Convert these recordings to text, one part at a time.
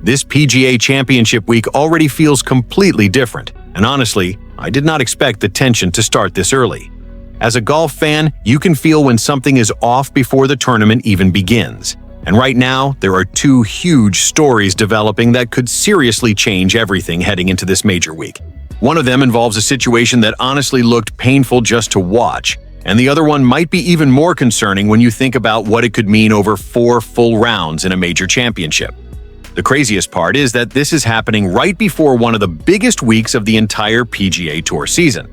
This PGA Championship week already feels completely different, and honestly, I did not expect the tension to start this early. As a golf fan, you can feel when something is off before the tournament even begins. And right now, there are two huge stories developing that could seriously change everything heading into this major week. One of them involves a situation that honestly looked painful just to watch, and the other one might be even more concerning when you think about what it could mean over 4 full rounds in a major championship. The craziest part is that this is happening right before one of the biggest weeks of the entire PGA Tour season.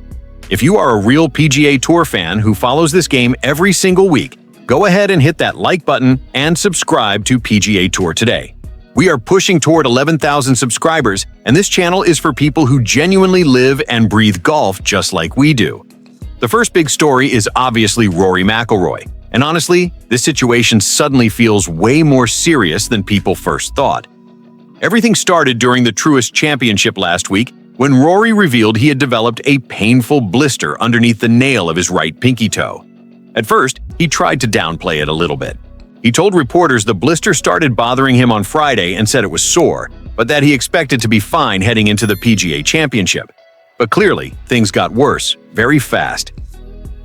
If you are a real PGA Tour fan who follows this game every single week, go ahead and hit that like button and subscribe to PGA Tour Today. We are pushing toward 11,000 subscribers, and this channel is for people who genuinely live and breathe golf just like we do. The first big story is obviously Rory McIlroy, and honestly, this situation suddenly feels way more serious than people first thought. Everything started during the Truist Championship last week when Rory revealed he had developed a painful blister underneath the nail of his right pinky toe. At first, he tried to downplay it a little bit. He told reporters the blister started bothering him on Friday and said it was sore, but that he expected to be fine heading into the PGA Championship. But clearly, things got worse very fast.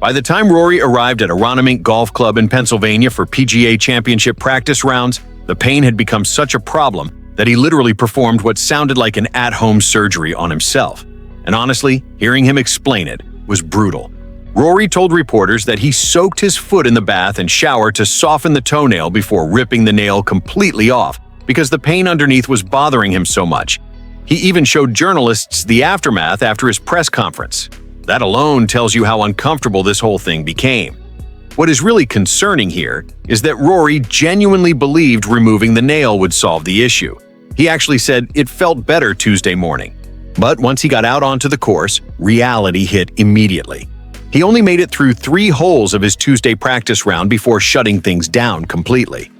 By the time Rory arrived at Aronimink Golf Club in Pennsylvania for PGA Championship practice rounds, the pain had become such a problem that he literally performed what sounded like an at-home surgery on himself. And honestly, hearing him explain it was brutal. Rory told reporters that he soaked his foot in the bath and shower to soften the toenail before ripping the nail completely off because the pain underneath was bothering him so much. He even showed journalists the aftermath after his press conference. That alone tells you how uncomfortable this whole thing became. What is really concerning here is that Rory genuinely believed removing the nail would solve the issue. He actually said it felt better Tuesday morning. But once he got out onto the course, reality hit immediately. He only made it through 3 holes of his Tuesday practice round before shutting things down completely.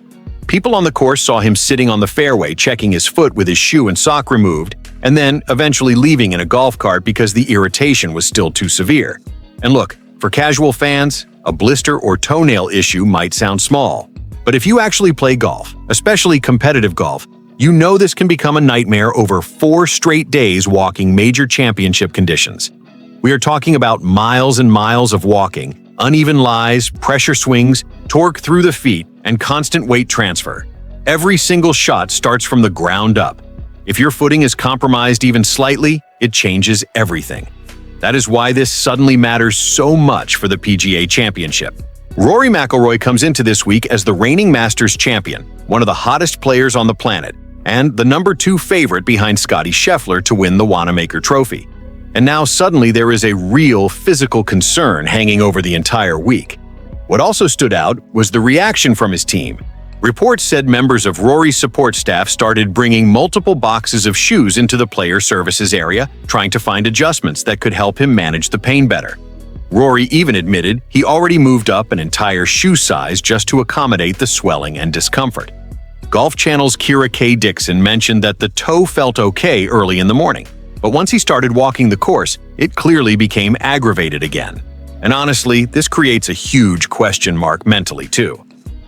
People on the course saw him sitting on the fairway checking his foot with his shoe and sock removed, and then eventually leaving in a golf cart because the irritation was still too severe. And look, for casual fans, a blister or toenail issue might sound small. But if you actually play golf, especially competitive golf, you know this can become a nightmare over 4 straight days walking major championship conditions. We are talking about miles and miles of walking, uneven lies, pressure swings, torque through the feet, and constant weight transfer. Every single shot starts from the ground up. If your footing is compromised even slightly, it changes everything. That is why this suddenly matters so much for the PGA Championship. Rory McIlroy comes into this week as the reigning Masters champion, one of the hottest players on the planet, and the number 2 favorite behind Scottie Scheffler to win the Wanamaker Trophy. And now suddenly there is a real physical concern hanging over the entire week. What also stood out was the reaction from his team. Reports said members of Rory's support staff started bringing multiple boxes of shoes into the player services area, trying to find adjustments that could help him manage the pain better. Rory even admitted he already moved up an entire shoe size just to accommodate the swelling and discomfort. Golf Channel's Kira K. Dixon mentioned that the toe felt okay early in the morning, but once he started walking the course, it clearly became aggravated again. And honestly, this creates a huge question mark mentally too.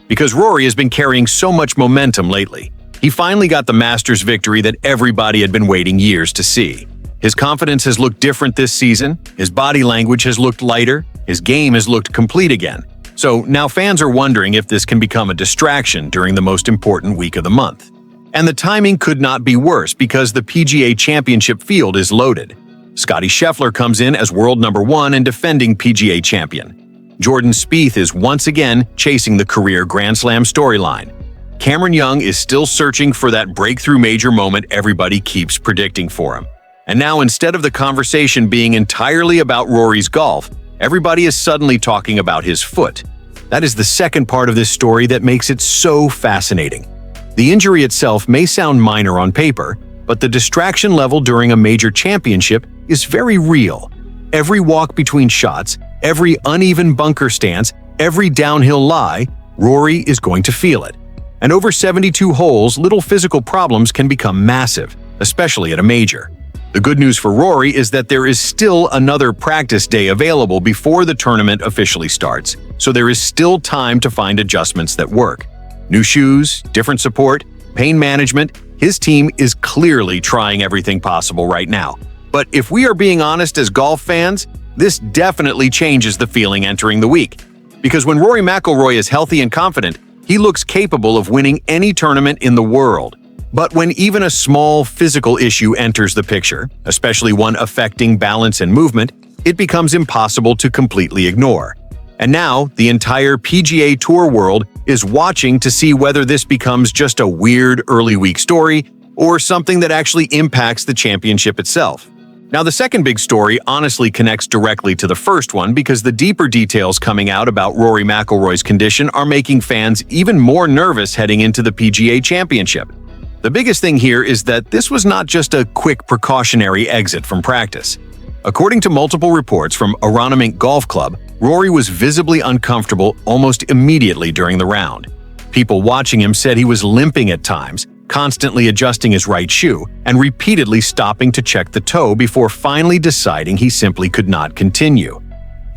Because Rory has been carrying so much momentum lately. He finally got the Masters victory that everybody had been waiting years to see. His confidence has looked different this season, his body language has looked lighter, his game has looked complete again. So now fans are wondering if this can become a distraction during the most important week of the month. And the timing could not be worse because the PGA Championship field is loaded. Scottie Scheffler comes in as world number 1 and defending PGA champion. Jordan Spieth is once again chasing the career Grand Slam storyline. Cameron Young is still searching for that breakthrough major moment everybody keeps predicting for him. And now instead of the conversation being entirely about Rory's golf, everybody is suddenly talking about his foot. That is the second part of this story that makes it so fascinating. The injury itself may sound minor on paper, but the distraction level during a major championship is very real. Every walk between shots, every uneven bunker stance, every downhill lie, Rory is going to feel it. And over 72 holes, little physical problems can become massive, especially at a major. The good news for Rory is that there is still another practice day available before the tournament officially starts, so there is still time to find adjustments that work. New shoes, different support, pain management, His team is clearly trying everything possible right now. But if we are being honest as golf fans, this definitely changes the feeling entering the week. Because when Rory McIlroy is healthy and confident, he looks capable of winning any tournament in the world. But when even a small physical issue enters the picture, especially one affecting balance and movement, it becomes impossible to completely ignore. And now, the entire PGA Tour world is watching to see whether this becomes just a weird early week story or something that actually impacts the championship itself. Now, the second big story honestly connects directly to the first one because the deeper details coming out about Rory McIlroy's condition are making fans even more nervous heading into the PGA Championship. The biggest thing here is that this was not just a quick precautionary exit from practice. According to multiple reports from Aronimink Golf Club, Rory was visibly uncomfortable almost immediately during the round. People watching him said he was limping at times, constantly adjusting his right shoe, and repeatedly stopping to check the toe before finally deciding he simply could not continue.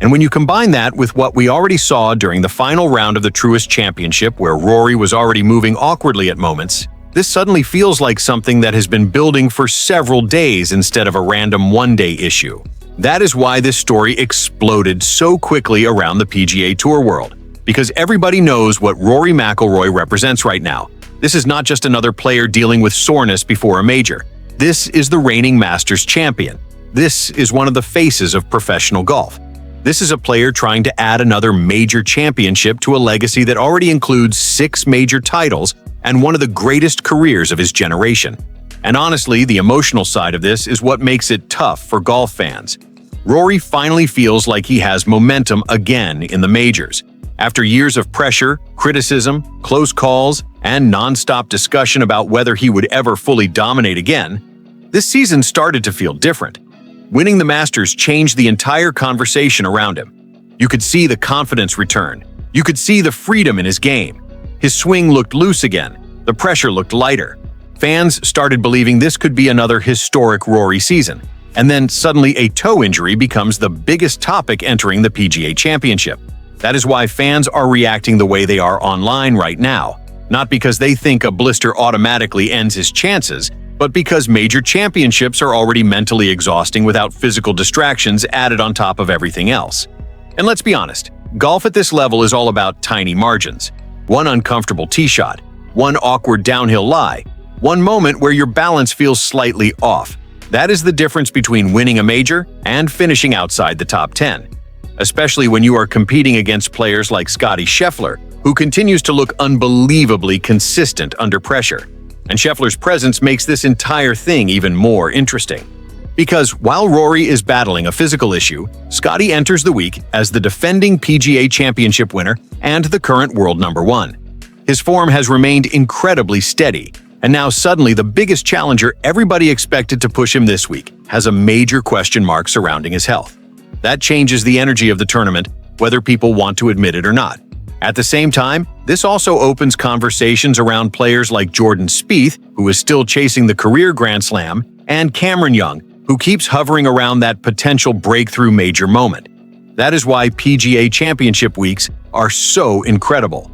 And when you combine that with what we already saw during the final round of the Truist Championship, where Rory was already moving awkwardly at moments, this suddenly feels like something that has been building for several days instead of a random one-day issue. That is why this story exploded so quickly around the PGA Tour world, because everybody knows what Rory McIlroy represents right now. This is not just another player dealing with soreness before a major. This is the reigning Masters champion. This is one of the faces of professional golf. This is a player trying to add another major championship to a legacy that already includes 6 major titles and one of the greatest careers of his generation. And honestly, the emotional side of this is what makes it tough for golf fans. Rory finally feels like he has momentum again in the majors. After years of pressure, criticism, close calls, and non-stop discussion about whether he would ever fully dominate again, this season started to feel different. Winning the Masters changed the entire conversation around him. You could see the confidence return. You could see the freedom in his game. His swing looked loose again. The pressure looked lighter. Fans started believing this could be another historic Rory season. And then suddenly a toe injury becomes the biggest topic entering the PGA Championship. That is why fans are reacting the way they are online right now. Not because they think a blister automatically ends his chances, but because major championships are already mentally exhausting without physical distractions added on top of everything else. And let's be honest, golf at this level is all about tiny margins. One uncomfortable tee shot, one awkward downhill lie, one moment where your balance feels slightly off. That is the difference between winning a major and finishing outside the top 10. Especially when you are competing against players like Scottie Scheffler, who continues to look unbelievably consistent under pressure. And Scheffler's presence makes this entire thing even more interesting. Because while Rory is battling a physical issue, Scottie enters the week as the defending PGA Championship winner and the current world number 1. His form has remained incredibly steady, and now suddenly the biggest challenger everybody expected to push him this week has a major question mark surrounding his health. That changes the energy of the tournament, whether people want to admit it or not. At the same time, this also opens conversations around players like Jordan Spieth, who is still chasing the career Grand Slam, and Cameron Young, who keeps hovering around that potential breakthrough major moment. That is why PGA Championship weeks are so incredible.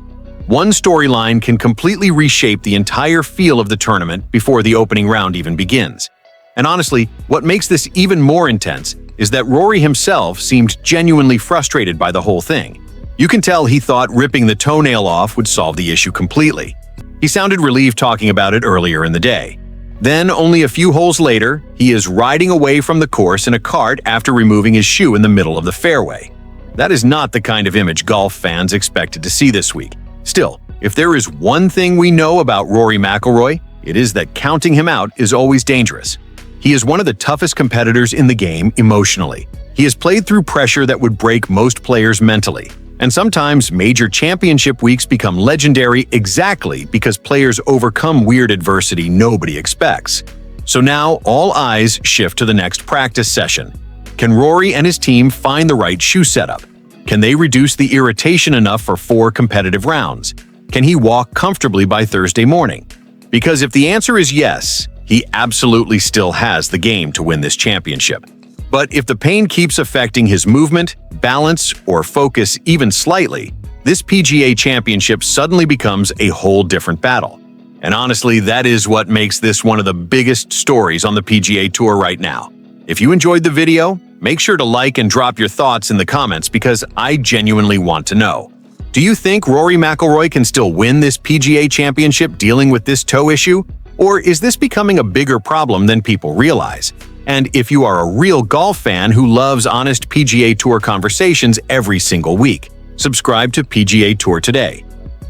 One storyline can completely reshape the entire feel of the tournament before the opening round even begins. And honestly, what makes this even more intense is that Rory himself seemed genuinely frustrated by the whole thing. You can tell he thought ripping the toenail off would solve the issue completely. He sounded relieved talking about it earlier in the day. Then, only a few holes later, he is riding away from the course in a cart after removing his shoe in the middle of the fairway. That is not the kind of image golf fans expected to see this week. Still, if there is one thing we know about Rory McIlroy, it is that counting him out is always dangerous. He is one of the toughest competitors in the game emotionally. He has played through pressure that would break most players mentally. And sometimes major championship weeks become legendary exactly because players overcome weird adversity nobody expects. So now all eyes shift to the next practice session. Can Rory and his team find the right shoe setup? Can they reduce the irritation enough for 4 competitive rounds? Can he walk comfortably by Thursday morning? Because if the answer is yes, he absolutely still has the game to win this championship. But if the pain keeps affecting his movement, balance, or focus even slightly, this PGA Championship suddenly becomes a whole different battle. And honestly, that is what makes this one of the biggest stories on the PGA Tour right now. If you enjoyed the video, make sure to like and drop your thoughts in the comments because I genuinely want to know. Do you think Rory McIlroy can still win this PGA Championship dealing with this toe issue? Or is this becoming a bigger problem than people realize? And if you are a real golf fan who loves honest PGA Tour conversations every single week, subscribe to PGA Tour Today.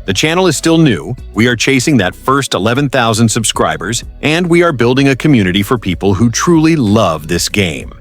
The channel is still new, we are chasing that first 11,000 subscribers, and we are building a community for people who truly love this game.